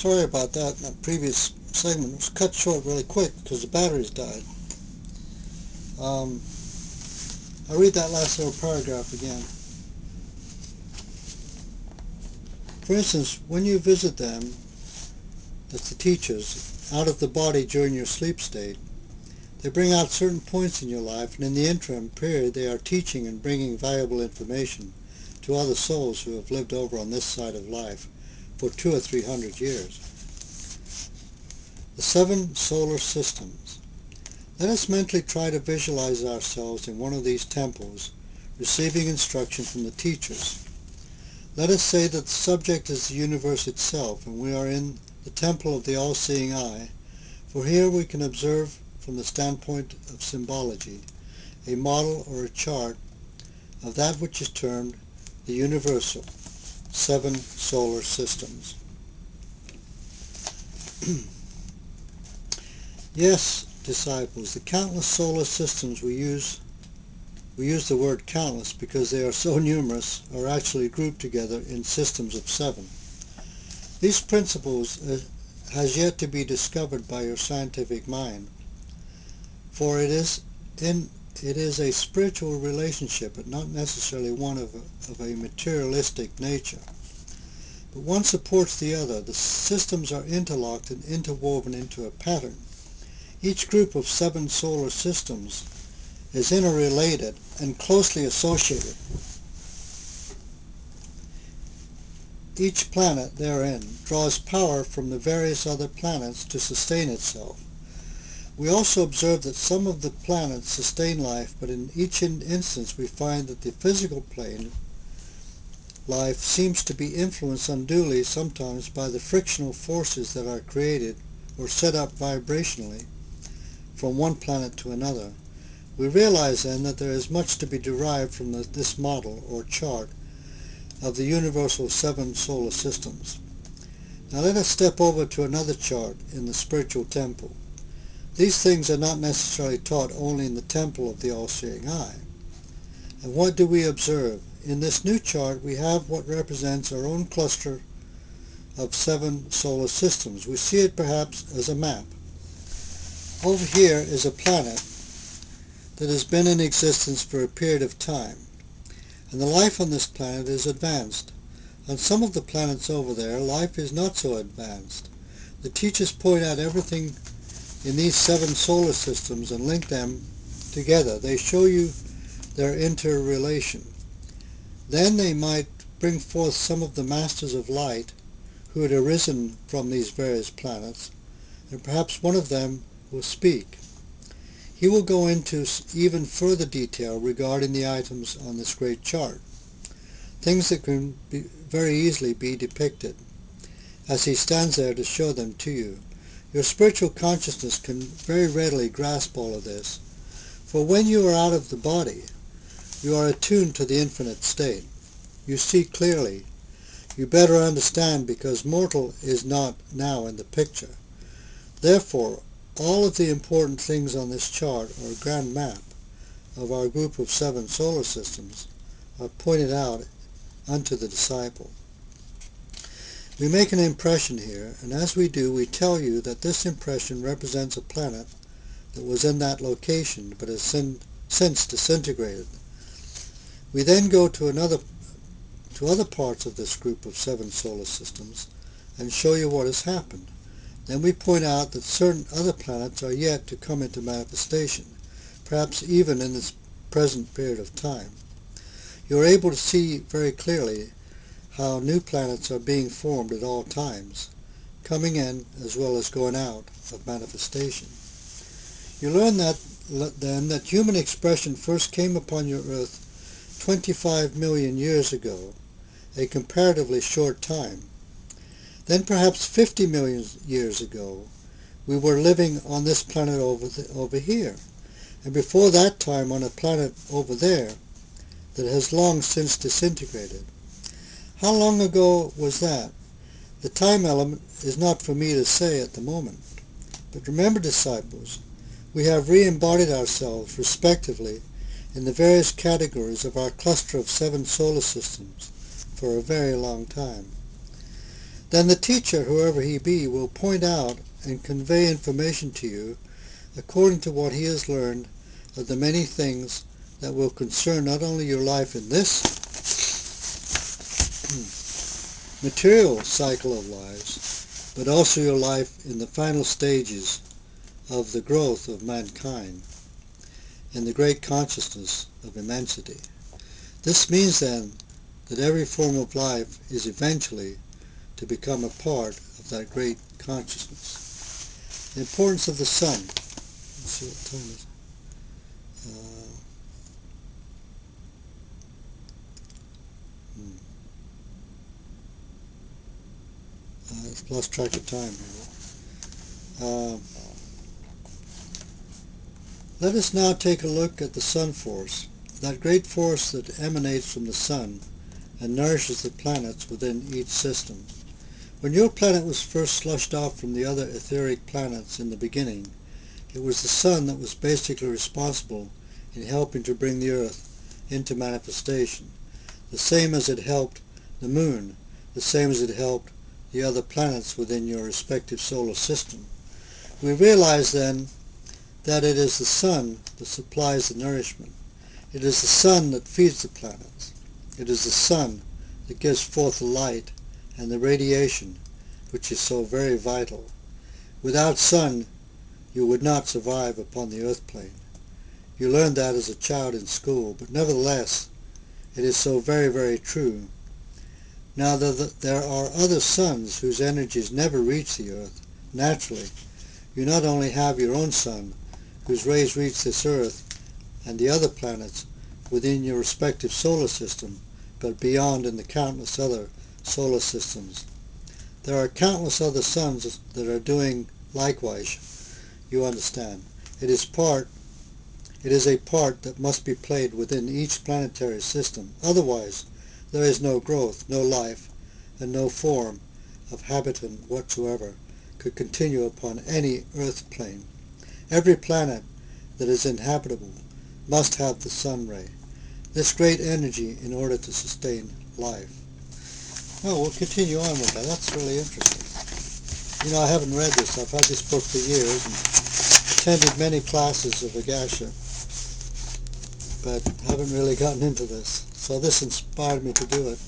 Sorry about that. That previous segment was cut short really quick because the batteries died. I'll read that last little paragraph again. For instance, when you visit them, that's the teachers, out of the body during your sleep state, they bring out certain points in your life, and in the interim period they are teaching and bringing valuable information to other souls who have lived over on this side of life for 200 or 300 years. The 7 solar systems. Let us mentally try to visualize ourselves in one of these temples, receiving instruction from the teachers. Let us say that the subject is the universe itself, and we are in the temple of the all-seeing eye, for here we can observe from the standpoint of symbology a model or a chart of that which is termed the universal 7 solar systems. Yes, disciples, the countless solar systems we use the word countless because they are so numerous, are actually grouped together in systems of 7. These principles has yet to be discovered by your scientific mind, for it is a spiritual relationship, but not necessarily one of a materialistic nature. But one supports the other. The systems are interlocked and interwoven into a pattern. Each group of 7 solar systems is interrelated and closely associated. Each planet therein draws power from the various other planets to sustain itself. We also observe that some of the planets sustain life, but in each instance we find that the physical plane life seems to be influenced unduly sometimes by the frictional forces that are created or set up vibrationally from one planet to another. We realize then that there is much to be derived from this model or chart of the universal 7 solar systems. Now let us step over to another chart in the spiritual temple. These things are not necessarily taught only in the temple of the all-seeing eye. And what do we observe? In this new chart we have what represents our own cluster of 7 solar systems. We see it perhaps as a map. Over here is a planet that has been in existence for a period of time, and the life on this planet is advanced. On some of the planets over there, life is not so advanced. The teachers point out everything in these 7 solar systems and link them together. They show you their interrelation. Then they might bring forth some of the masters of light who had arisen from these various planets, and perhaps one of them will speak. He will go into even further detail regarding the items on this great chart, things that can very easily be depicted, as he stands there to show them to you. Your spiritual consciousness can very readily grasp all of this, for when you are out of the body, you are attuned to the infinite state. You see clearly. You better understand because mortal is not now in the picture. Therefore, all of the important things on this chart, or grand map, of our group of 7 solar systems are pointed out unto the disciple. We make an impression here, and as we do, we tell you that this impression represents a planet that was in that location, but has since disintegrated. We then go to other parts of this group of 7 solar systems and show you what has happened. Then we point out that certain other planets are yet to come into manifestation, perhaps even in this present period of time. You are able to see very clearly how new planets are being formed at all times, coming in as well as going out of manifestation. You learn then that human expression first came upon your earth 25 million years ago, a comparatively short time. Then perhaps 50 million years ago, we were living on this planet over here, and before that time on a planet over there that has long since disintegrated. How long ago was that? The time element is not for me to say at the moment. But remember, disciples, we have re-embodied ourselves respectively in the various categories of our cluster of 7 solar systems for a very long time. Then the teacher, whoever he be, will point out and convey information to you according to what he has learned of the many things that will concern not only your life in this material cycle of lives, but also your life in the final stages of the growth of mankind in the great consciousness of immensity. This means then that every form of life is eventually to become a part of that great consciousness. The importance of the sun. Let's see what time it is. I've lost track of time here. Let us now take a look at the sun force, that great force that emanates from the sun and nourishes the planets within each system. When your planet was first slushed off from the other etheric planets in the beginning, it was the sun that was basically responsible in helping to bring the earth into manifestation, the same as it helped the moon, the same as it helped the other planets within your respective solar system. We realize then that it is the sun that supplies the nourishment. It is the sun that feeds the planets. It is the sun that gives forth the light and the radiation, which is so very vital. Without sun, you would not survive upon the earth plane. You learned that as a child in school, but nevertheless, it is so very, very true. Now, there are other suns whose energies never reach the earth. Naturally, you not only have your own sun, whose rays reach this earth and the other planets within your respective solar system, but beyond in the countless other solar systems. There are countless other suns that are doing likewise, you understand. It is a part that must be played within each planetary system. Otherwise, there is no growth, no life, and no form of habitant whatsoever could continue upon any earth plane. Every planet that is inhabitable must have the sun ray, this great energy, in order to sustain life. Well, we'll continue on with that. That's really interesting. You know, I haven't read this. I've had this book for years and attended many classes of Agashan, but haven't really gotten into this. So this inspired me to do it.